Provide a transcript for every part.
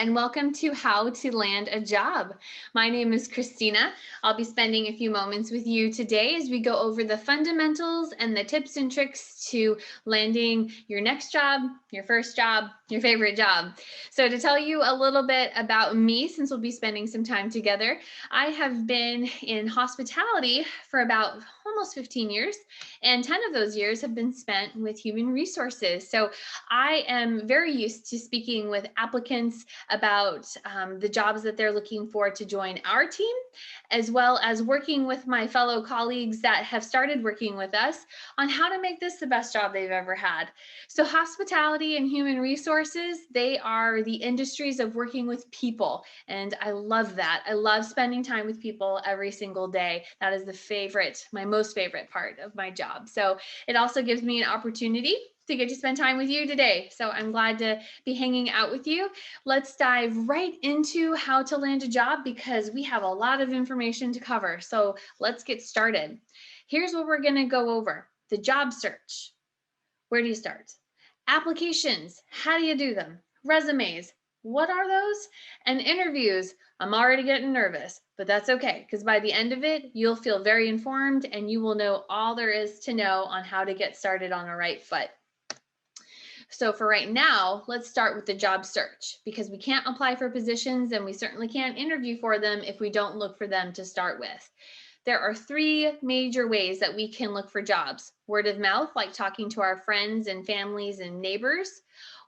and welcome to How to Land a Job. My name is Christina. I'll be spending a few moments with you today as we go over the fundamentals and the tips and tricks to landing your next job, your first job, your favorite job. So to tell you a little bit about me, since we'll be spending some time together, I have been in hospitality for about almost 15 years, and 10 of those years have been spent with human resources. So I am very used to speaking with applicants about the jobs that they're looking for to join our team, as well as working with my fellow colleagues that have started working with us on how to make this the best job they've ever had. So hospitality and human resources, they are the industries of working with people. And I love that. I love spending time with people every single day. That is my most favorite part of my job. So it also gives me an opportunity to get to spend time with you today. So I'm glad to be hanging out with you. Let's dive right into how to land a job because we have a lot of information to cover. So let's get started. Here's what we're going to go over: the job search. Where do you start? Applications. How do you do them? Resumes. What are those? And interviews. I'm already getting nervous, but that's okay, because by the end of it, you'll feel very informed and you will know all there is to know on how to get started on the right foot. So for right now, let's start with the job search, because we can't apply for positions and we certainly can't interview for them if we don't look for them to start with. There are three major ways that we can look for jobs: word of mouth, like talking to our friends and families and neighbors.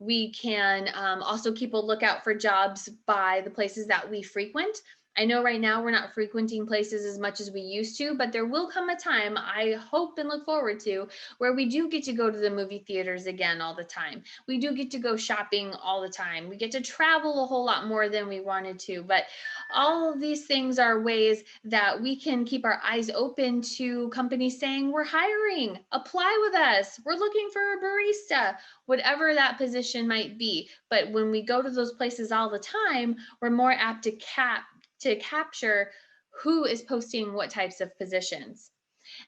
We can also keep a lookout for jobs by the places that we frequent. I know right now we're not frequenting places as much as we used to, but there will come a time, I hope and look forward to, where we do get to go to the movie theaters again all the time. We do get to go shopping all the time. We get to travel a whole lot more than we wanted to. But all of these things are ways that we can keep our eyes open to companies saying, we're hiring, apply with us, we're looking for a barista, whatever that position might be. But when we go to those places all the time, we're more apt to capture who is posting what types of positions.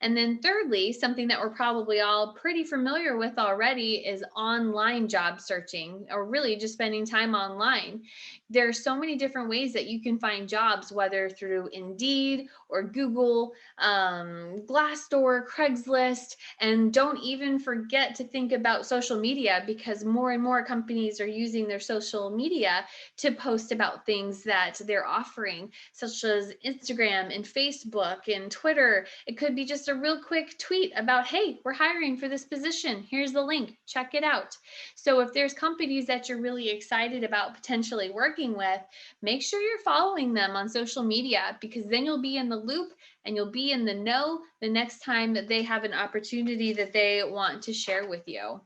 And then thirdly, something that we're probably all pretty familiar with already is online job searching, or really just spending time online. There are so many different ways that you can find jobs, whether through Indeed or Google, Glassdoor, Craigslist, and don't even forget to think about social media, because more and more companies are using their social media to post about things that they're offering, such as Instagram and Facebook and Twitter. It could be just a real quick tweet about, hey, we're hiring for this position. Here's the link, check it out. So if there's companies that you're really excited about potentially working with, make sure you're following them on social media, because then you'll be in the loop and you'll be in the know the next time that they have an opportunity that they want to share with you.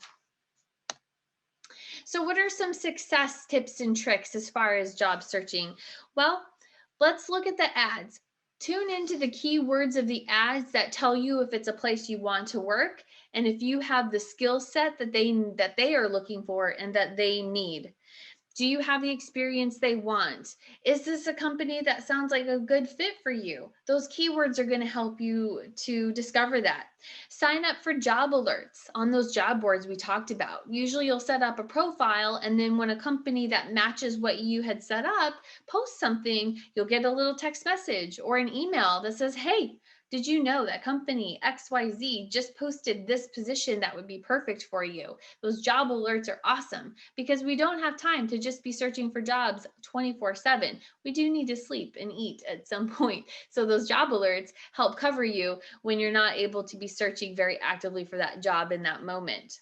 So what are some success tips and tricks as far as job searching? Well, let's look at the ads. Tune into the keywords of the ads that tell you if it's a place you want to work and if you have the skill set that they are looking for and that they need. Do you have the experience they want? Is this a company that sounds like a good fit for you? Those keywords are going to help you to discover that. Sign up for job alerts on those job boards we talked about. Usually you'll set up a profile, and then when a company that matches what you had set up posts something, you'll get a little text message or an email that says, hey, did you know that company XYZ just posted this position that would be perfect for you? Those job alerts are awesome, because we don't have time to just be searching for jobs 24/7. We do need to sleep and eat at some point. So those job alerts help cover you when you're not able to be searching very actively for that job in that moment.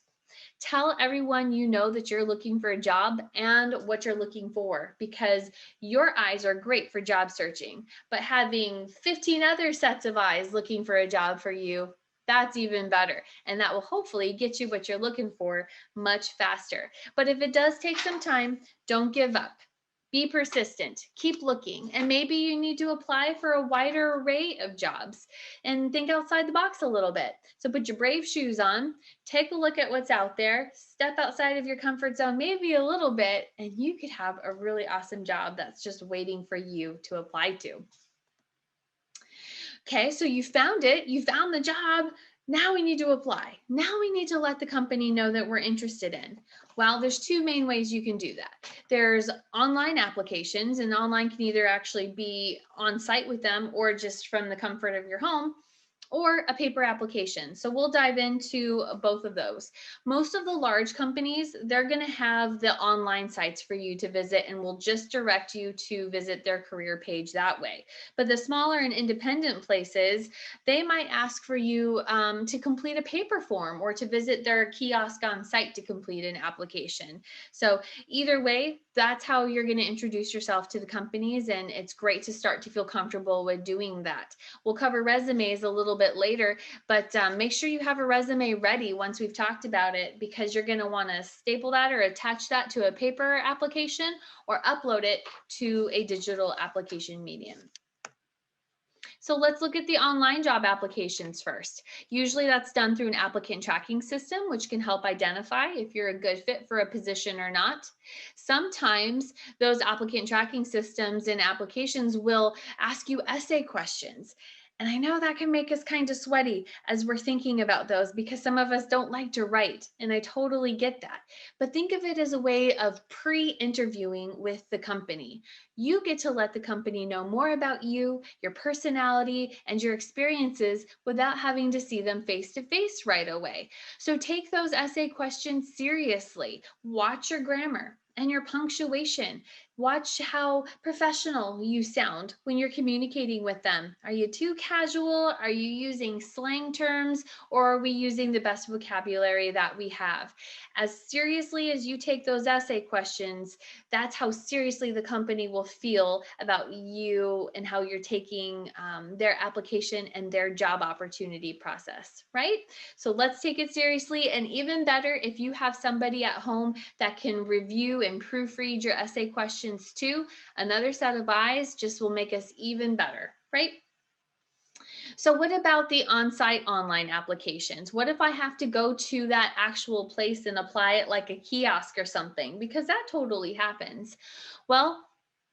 Tell everyone you know that you're looking for a job and what you're looking for, because your eyes are great for job searching, but having 15 other sets of eyes looking for a job for you, that's even better. And that will hopefully get you what you're looking for much faster. But if it does take some time, don't give up. Be persistent, keep looking, and maybe you need to apply for a wider array of jobs and think outside the box a little bit. So put your brave shoes on, take a look at what's out there, step outside of your comfort zone maybe a little bit, and you could have a really awesome job that's just waiting for you to apply to. Okay, so you found it, you found the job. Now we need to apply. Now we need to let the company know that we're interested in. Well, there's two main ways you can do that. There's online applications, and online can either actually be on site with them or just from the comfort of your home, or a paper application. So we'll dive into both of those. Most of the large companies, they're going to have the online sites for you to visit and will just direct you to visit their career page that way. But the smaller and independent places, they might ask for you to complete a paper form or to visit their kiosk on site to complete an application. So either way, that's how you're going to introduce yourself to the companies, and it's great to start to feel comfortable with doing that. We'll cover resumes a little bit later, but make sure you have a resume ready once we've talked about it, because you're going to want to staple that or attach that to a paper application or upload it to a digital application medium. So let's look at the online job applications first. Usually that's done through an applicant tracking system, which can help identify if you're a good fit for a position or not. Sometimes those applicant tracking systems and applications will ask you essay questions. And I know that can make us kind of sweaty as we're thinking about those, because some of us don't like to write, and I totally get that. But think of it as a way of pre-interviewing with the company. You get to let the company know more about you, your personality, and your experiences without having to see them face to face right away. So take those essay questions seriously. Watch your grammar and your punctuation. Watch how professional you sound when you're communicating with them. Are you too casual? Are you using slang terms? Or are we using the best vocabulary that we have? As seriously as you take those essay questions, that's how seriously the company will feel about you and how you're taking their application and their job opportunity process, right? So let's take it seriously. And even better, if you have somebody at home that can review and proofread your essay questions too, another set of eyes just will make us even better, right? So what about the on-site online applications? What if I have to go to that actual place and apply it like a kiosk or something? Because that totally happens. Well,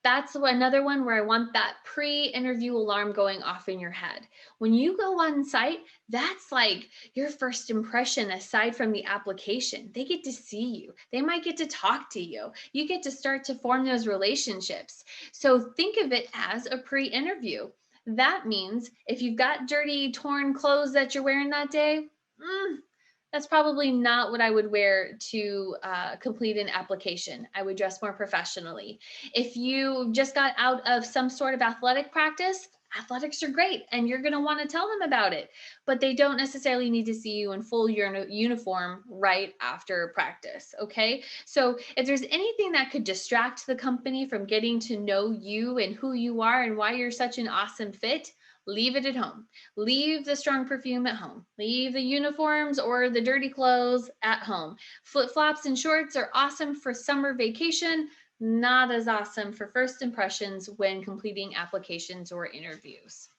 that's another one where I want that pre-interview alarm going off in your head. When you go on site, that's like your first impression aside from the application. They get to see you. They might get to talk to you. You get to start to form those relationships. So think of it as a pre-interview. That means if you've got dirty, torn clothes that you're wearing that day, that's probably not what I would wear to complete an application. I would dress more professionally. If you just got out of some sort of athletic practice, athletics are great and you're going to want to tell them about it, but they don't necessarily need to see you in full uniform right after practice. Okay. So if there's anything that could distract the company from getting to know you and who you are and why you're such an awesome fit, leave it at home. Leave the strong perfume at home. Leave the uniforms or the dirty clothes at home. Flip-flops and shorts are awesome for summer vacation, not as awesome for first impressions when completing applications or interviews.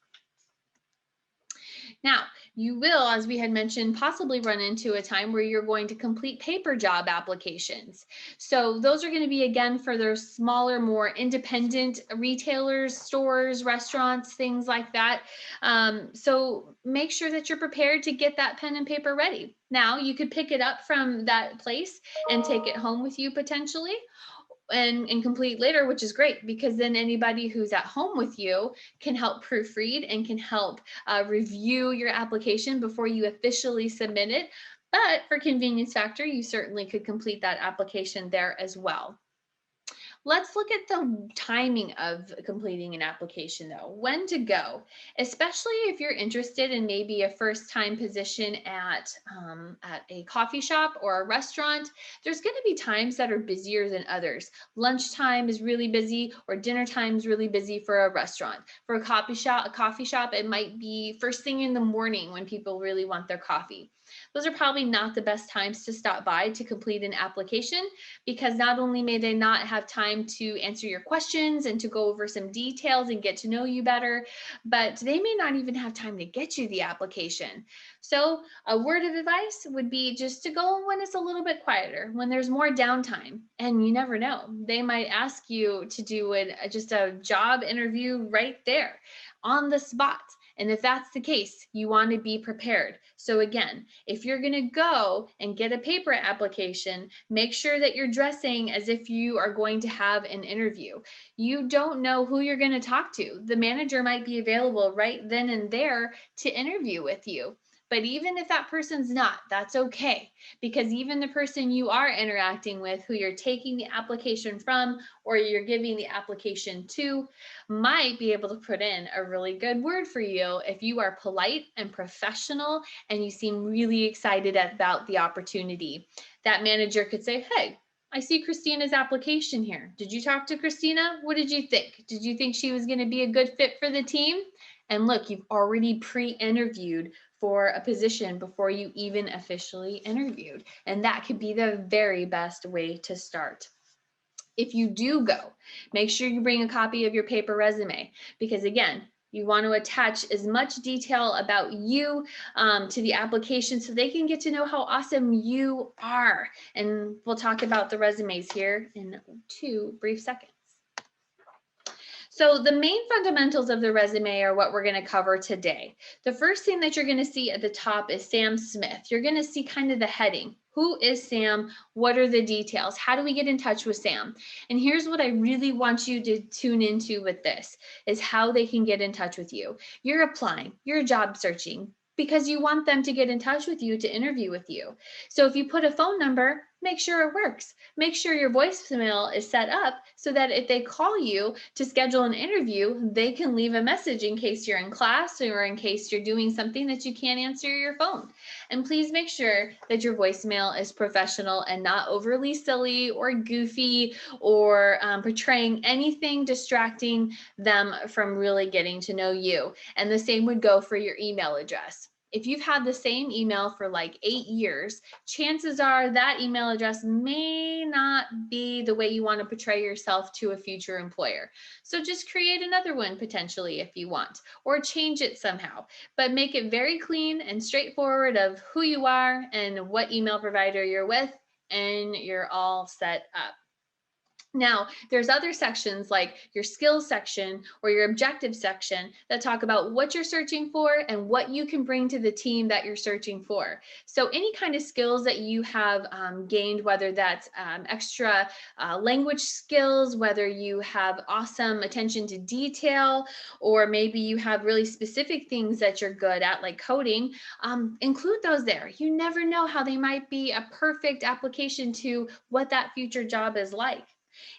Now, you will, as we had mentioned, possibly run into a time where you're going to complete paper job applications. So those are going to be, again, for their smaller, more independent retailers, stores, restaurants, things like that. So make sure that you're prepared to get that pen and paper ready. Now, you could pick it up from that place and take it home with you potentially, and complete later, which is great, because then anybody who's at home with you can help proofread and can help review your application before you officially submit it. But for convenience factor, you certainly could complete that application there as well. Let's look at the timing of completing an application though, when to go, especially if you're interested in maybe a first-time position at a coffee shop or a restaurant. There's going to be times that are busier than others. Lunchtime is really busy, or dinner time is really busy for a restaurant. For a coffee shop, it might be first thing in the morning when people really want their coffee. Those are probably not the best times to stop by to complete an application, because not only may they not have time to answer your questions and to go over some details and get to know you better, but they may not even have time to get you the application. So a word of advice would be just to go when it's a little bit quieter, when there's more downtime. And you never know, they might ask you to do just a job interview right there on the spot. And if that's the case, you want to be prepared. So again, if you're going to go and get a paper application, make sure that you're dressing as if you are going to have an interview. You don't know who you're going to talk to. The manager might be available right then and there to interview with you. But even if that person's not, that's okay, because even the person you are interacting with, who you're taking the application from or you're giving the application to, might be able to put in a really good word for you if you are polite and professional and you seem really excited about the opportunity. That manager could say, hey, I see Christina's application here. Did you talk to Christina? What did you think? Did you think she was going to be a good fit for the team? And look, you've already pre-interviewed for a position before you even officially interviewed. And that could be the very best way to start. If you do go, make sure you bring a copy of your paper resume, because again, you want to attach as much detail about you to the application so they can get to know how awesome you are. And we'll talk about the resumes here in 2 brief seconds. So the main fundamentals of the resume are what we're going to cover today. The first thing that you're going to see at the top is Sam Smith. You're going to see kind of the heading. Who is Sam? What are the details? How do we get in touch with Sam? And here's what I really want you to tune into with this, is how they can get in touch with you. You're applying, you're job searching, because you want them to get in touch with you to interview with you. So if you put a phone number, make sure it works. Make sure your voicemail is set up so that if they call you to schedule an interview, they can leave a message in case you're in class or in case you're doing something that you can't answer your phone. And please make sure that your voicemail is professional and not overly silly or goofy or portraying anything distracting them from really getting to know you. And the same would go for your email address. If you've had the same email for like 8 years, chances are that email address may not be the way you want to portray yourself to a future employer. So just create another one potentially if you want, or change it somehow, but make it very clean and straightforward of who you are and what email provider you're with, and you're all set up. Now, there's other sections like your skills section or your objective section that talk about what you're searching for and what you can bring to the team that you're searching for. So any kind of skills that you have gained, whether that's extra language skills, whether you have awesome attention to detail, or maybe you have really specific things that you're good at, like coding, include those there. You never know how they might be a perfect application to what that future job is like.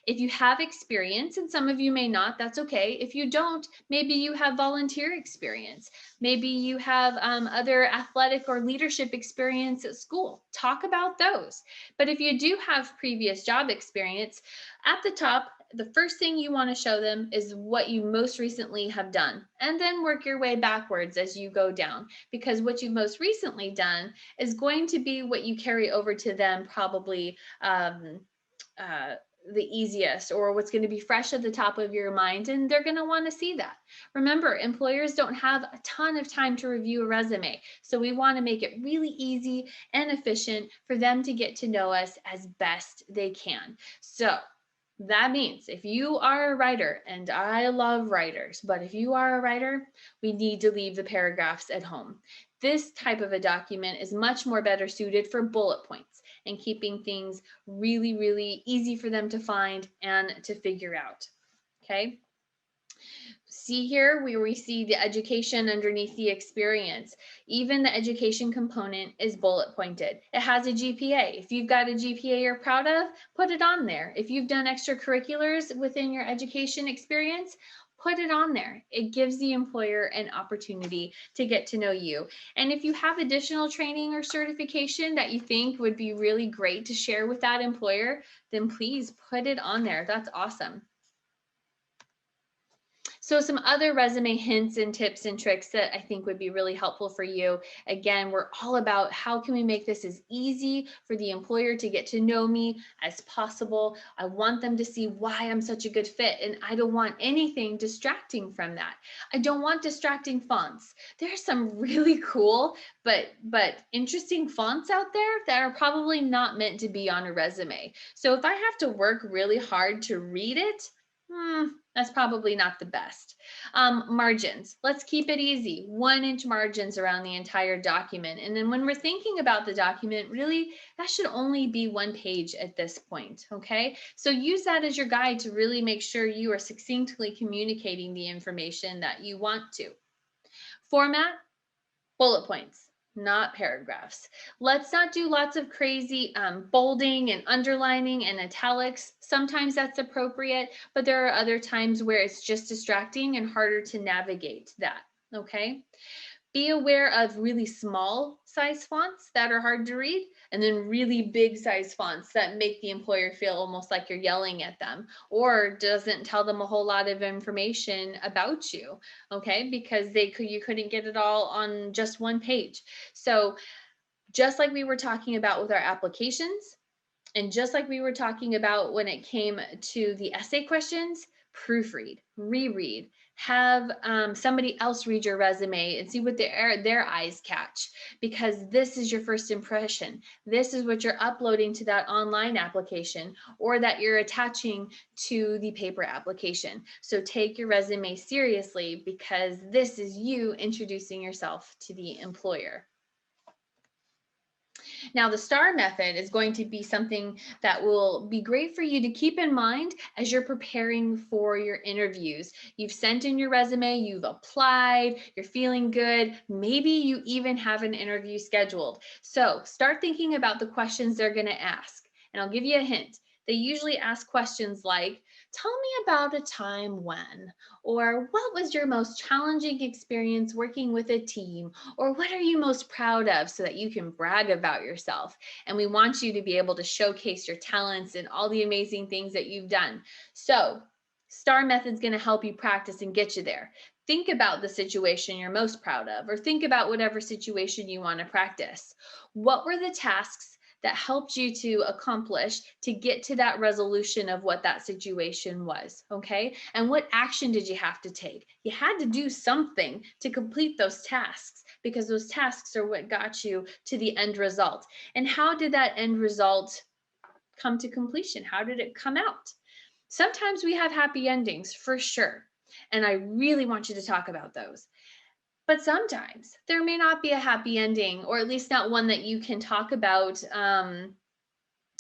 If you have experience, and some of you may not, that's okay. If you don't, maybe you have volunteer experience. Maybe you have other athletic or leadership experience at school. Talk about those. But if you do have previous job experience, at the top, the first thing you want to show them is what you most recently have done, and then work your way backwards as you go down, because what you've most recently done is going to be what you carry over to them probably the easiest, or what's going to be fresh at the top of your mind, and they're going to want to see that. Remember, employers don't have a ton of time to review a resume, so we want to make it really easy and efficient for them to get to know us as best they can. So that means if you are a writer, and I love writers, but if you are a writer, we need to leave the paragraphs at home. This type of a document is much more better suited for bullet points and keeping things really, really easy for them to find and to figure out. Okay. See here where we see the education underneath the experience. Even the education component is bullet pointed. It has a GPA. If you've got a GPA you're proud of, put it on there. If you've done extracurriculars within your education experience, put it on there. It gives the employer an opportunity to get to know you. And if you have additional training or certification that you think would be really great to share with that employer, then please put it on there. That's awesome. So some other resume hints and tips and tricks that I think would be really helpful for you. Again, we're all about how can we make this as easy for the employer to get to know me as possible. I want them to see why I'm such a good fit, and I don't want anything distracting from that. I don't want distracting fonts. There's some really cool but interesting fonts out there that are probably not meant to be on a resume. So if I have to work really hard to read it, That's probably not the best. Margins, let's keep it easy. 1-inch margins around the entire document. And then when we're thinking about the document, really, that should only be 1 page at this point, okay? So use that as your guide to really make sure you are succinctly communicating the information that you want to. Format, bullet points, not paragraphs. Let's not do lots of crazy bolding and underlining and italics. Sometimes that's appropriate, but there are other times where it's just distracting and harder to navigate that, okay? Be aware of really small size fonts that are hard to read, and then really big size fonts that make the employer feel almost like you're yelling at them, or doesn't tell them a whole lot of information about you, okay? Because you couldn't get it all on just 1 page. So just like we were talking about with our applications, and just like we were talking about when it came to the essay questions, proofread, reread, have somebody else read your resume and see what their eyes catch, because this is your first impression. This is what you're uploading to that online application or that you're attaching to the paper application. So take your resume seriously, because this is you introducing yourself to the employer. Now, the STAR method is going to be something that will be great for you to keep in mind as you're preparing for your interviews. You've sent in your resume, you've applied, you're feeling good. Maybe you even have an interview scheduled. So start thinking about the questions they're going to ask. And I'll give you a hint. They usually ask questions like, tell me about a time when, or what was your most challenging experience working with a team, or what are you most proud of, so that you can brag about yourself. And we want you to be able to showcase your talents and all the amazing things that you've done. So STAR method's going to help you practice and get you there. Think about the situation you're most proud of, or think about whatever situation you want to practice. What were the tasks that helped you to accomplish to get to that resolution of what that situation was, okay? And what action did you have to take? You had to do something to complete those tasks, because those tasks are what got you to the end result. And how did that end result come to completion? How did it come out? Sometimes we have happy endings, for sure. And I really want you to talk about those. But sometimes there may not be a happy ending, or at least not one that you can talk about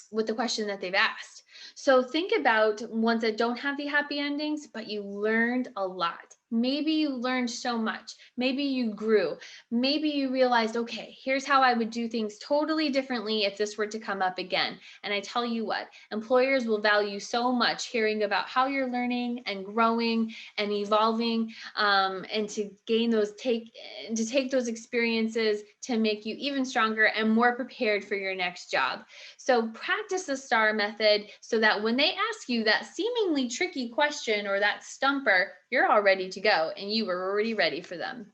with the question that they've asked. So think about ones that don't have the happy endings, but you learned a lot. Maybe you learned so much. Maybe you grew. Maybe you realized, okay, here's how I would do things totally differently if this were to come up again. And I tell you what, employers will value so much hearing about how you're learning and growing and evolving, and to take those experiences to make you even stronger and more prepared for your next job. So practice the STAR method, so that when they ask you that seemingly tricky question or that stumper, you're all ready to go and you were already ready for them.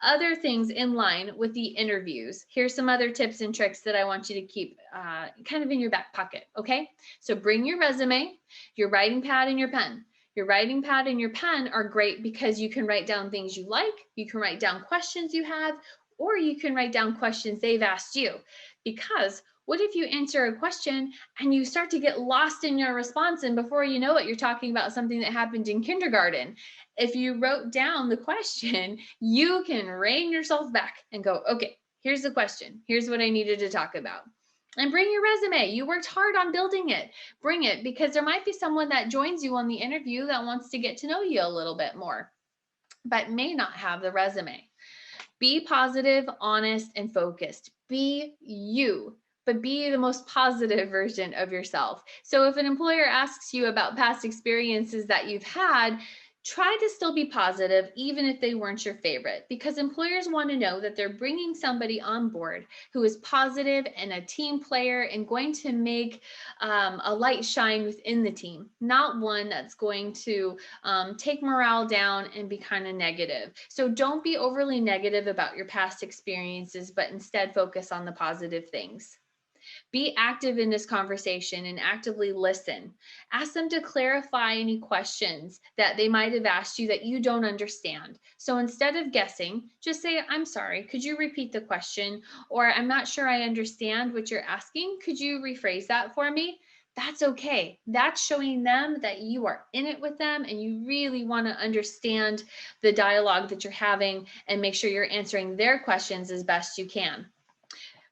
Other things in line with the interviews. Here's some other tips and tricks that I want you to keep kind of in your back pocket, okay? So bring your resume, your writing pad, and your pen. Your writing pad and your pen are great because you can write down things you like, you can write down questions you have, or you can write down questions they've asked you. Because what if you answer a question and you start to get lost in your response, and before you know it, you're talking about something that happened in kindergarten? If you wrote down the question, you can rein yourself back and go, okay, here's the question. Here's what I needed to talk about. And bring your resume. You worked hard on building it. Bring it, because there might be someone that joins you on the interview that wants to get to know you a little bit more, but may not have the resume. Be positive, honest, and focused. Be you, but be the most positive version of yourself. So if an employer asks you about past experiences that you've had, try to still be positive, even if they weren't your favorite, because employers want to know that they're bringing somebody on board who is positive and a team player and going to make a light shine within the team, not one that's going to take morale down and be kind of negative. So don't be overly negative about your past experiences, but instead focus on the positive things. Be active in this conversation and actively listen. Ask them to clarify any questions that they might have asked you that you don't understand. So instead of guessing, just say, I'm sorry, could you repeat the question? Or I'm not sure I understand what you're asking. Could you rephrase that for me? That's okay. That's showing them that you are in it with them and you really want to understand the dialogue that you're having and make sure you're answering their questions as best you can.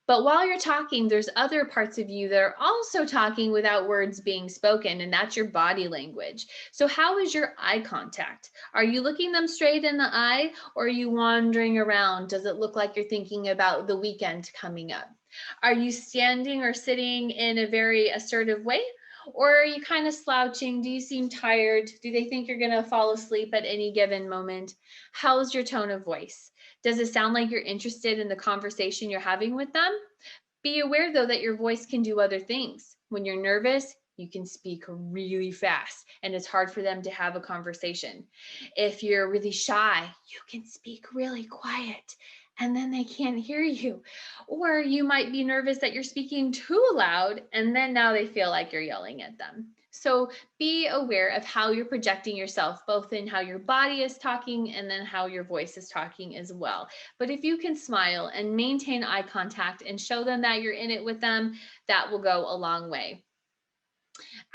But while you're talking, there's other parts of you that are also talking without words being spoken, and that's your body language. So, how is your eye contact? Are you looking them straight in the eye, or are you wandering around? Does it look like you're thinking about the weekend coming up? Are you standing or sitting in a very assertive way? Or are you kind of slouching? Do you seem tired? Do they think you're going to fall asleep at any given moment? How's your tone of voice? Does it sound like you're interested in the conversation you're having with them? Be aware, though, that your voice can do other things. When you're nervous, you can speak really fast and it's hard for them to have a conversation. If you're really shy, you can speak really quiet and then they can't hear you. Or you might be nervous that you're speaking too loud and then now they feel like you're yelling at them. So be aware of how you're projecting yourself, both in how your body is talking and then how your voice is talking as well. But if you can smile and maintain eye contact and show them that you're in it with them, that will go a long way.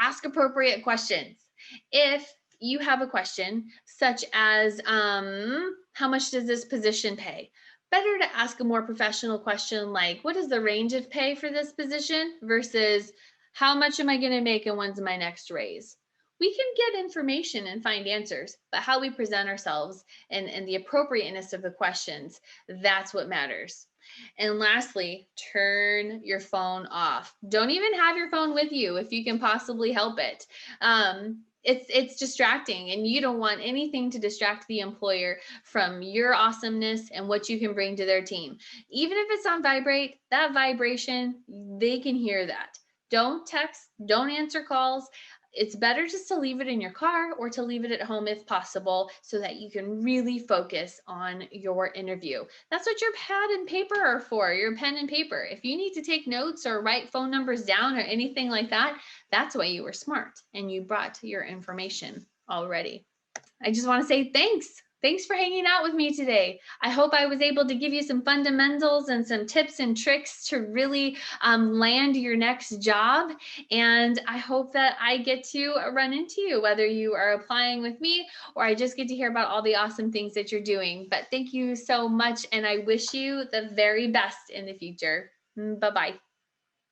Ask appropriate questions. If you have a question such as, how much does this position pay? Better to ask a more professional question like, what is the range of pay for this position versus how much am I going to make and when's my next raise? We can get information and find answers, but how we present ourselves and the appropriateness of the questions, that's what matters. And lastly, turn your phone off. Don't even have your phone with you if you can possibly help it. It's distracting and you don't want anything to distract the employer from your awesomeness and what you can bring to their team. Even if it's on vibrate, that vibration, they can hear that. Don't text, don't answer calls. It's better just to leave it in your car or to leave it at home if possible so that you can really focus on your interview. That's what your pad and paper are for, your pen and paper. If you need to take notes or write phone numbers down or anything like that, that's why you were smart and you brought your information already. I just want to say thanks. Thanks for hanging out with me today. I hope I was able to give you some fundamentals and some tips and tricks to really land your next job. And I hope that I get to run into you, whether you are applying with me or I just get to hear about all the awesome things that you're doing. But thank you so much. And I wish you the very best in the future. Bye-bye.